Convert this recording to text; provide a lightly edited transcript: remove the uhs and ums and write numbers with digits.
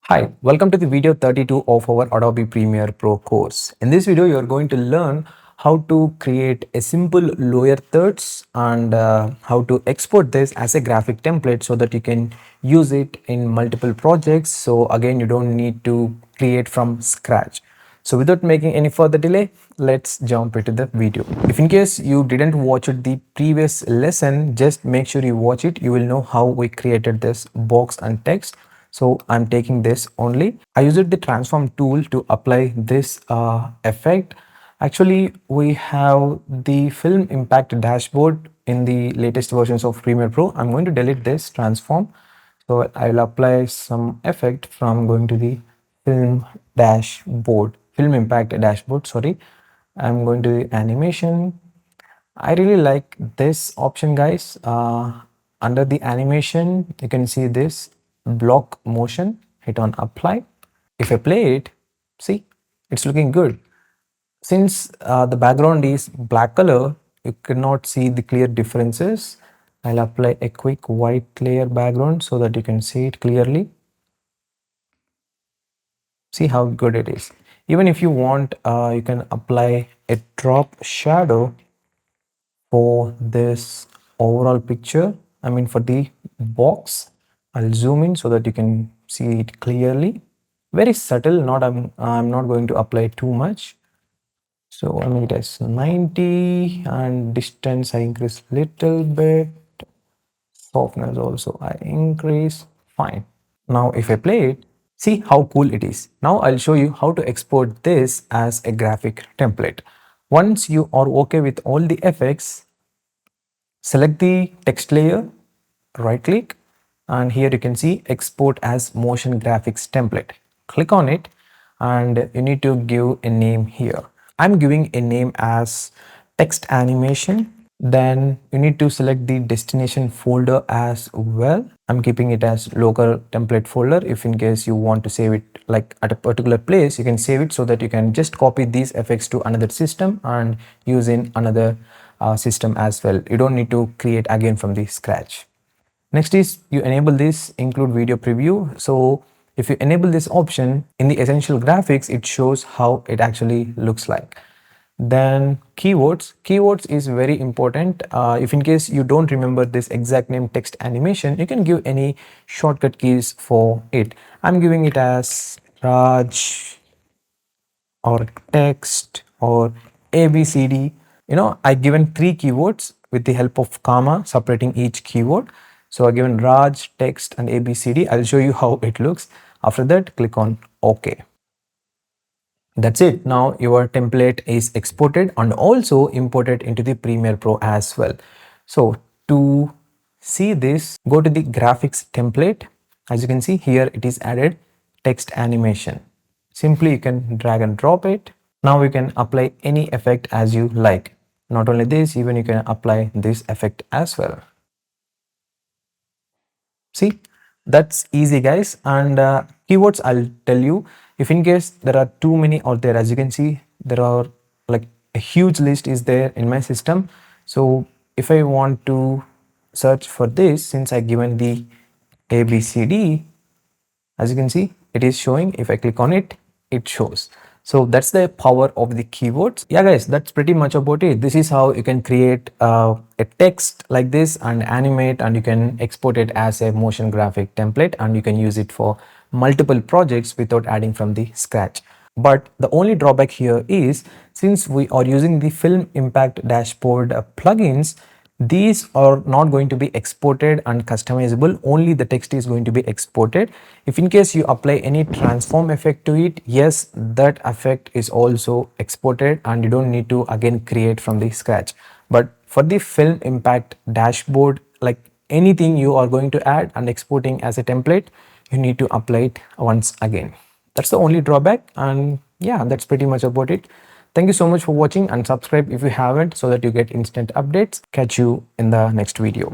Hi, welcome to the video 32 of our Adobe Premiere Pro course. In this video, you are going to learn how to create a simple lower thirds and how to export this as a graphic template so that you can use it in multiple projects. So again, you don't need to create from scratch. So without making any further delay, let's jump into the video. If in case you didn't watch the previous lesson, just make sure you watch it. You will know how we created this box and text. So I'm taking this only. I used the transform tool to apply this effect. Actually, we have the film impact dashboard in the latest versions of Premiere Pro. I'm going to delete this transform. So I'll apply some effect from going to the film impact dashboard, sorry. I'm going to the animation. I really like this option, guys. Under the animation, you can see this block motion. Hit on apply. If I play it, see, it's looking good. Since the background is black color, you cannot see the clear differences. I'll apply a quick white layer background so that you can see it clearly. See how good it is. Even if you want, you can apply a drop shadow for this overall picture. I mean for the box. I'll zoom in so that you can see it clearly. Very subtle, not I'm not going to apply too much. So I mean it as 90 and distance I increase little bit. Softness also I increase. Fine. Now if I play it, see how cool it is. Now I'll show you how to export this as a graphic template. Once you are okay with all the effects, select the text layer, right click, and here you can see export as motion graphics template. Click on it and you need to give a name here. I'm giving a name as text animation. Then you need to select the destination folder as well. I'm keeping it as local template folder. If in case you want to save it like at a particular place, you can save it so that you can just copy these effects to another system and use in another system as well. You don't need to create again from the scratch. Next is you enable this include video preview. So if you enable this option in the essential graphics, it shows how it actually looks like. Then keywords is very important. If in case you don't remember this exact name text animation, you can give any shortcut keys for it. I'm giving it as Raj or text or ABCD. I given three keywords with the help of comma separating each keyword. So I given Raj, text and ABCD. I'll show you how it looks. After that, click on OK. That's it. Now your template is exported and also imported into the Premiere Pro as well. So to see this, go to the graphics template. As you can see here, it is added text animation. Simply you can drag and drop it. Now you can apply any effect as you like. Not only this, even you can apply this effect as well. See, that's easy, guys. And keywords, I'll tell you, if in case there are too many out there, as you can see, there are like a huge list is there in my system. So if I want to search for this, since I given the ABCD, as you can see, it is showing. If I click on it, it shows. So that's the power of the keywords. Yeah, guys, that's pretty much about it. This is how you can create a text like this and animate, and you can export it as a motion graphic template, and you can use it for multiple projects without adding from the scratch. But the only drawback here is, since we are using the film impact dashboard plugins, these are not going to be exported and customizable. Only the text is going to be exported. If in case you apply any transform effect to it, yes, that effect is also exported and you don't need to again create from the scratch. But for the film impact dashboard, like anything you are going to add and exporting as a template, you need to apply it once again. That's the only drawback. And yeah, that's pretty much about it. Thank you so much for watching, and subscribe if you haven't so that you get instant updates. Catch you in the next video.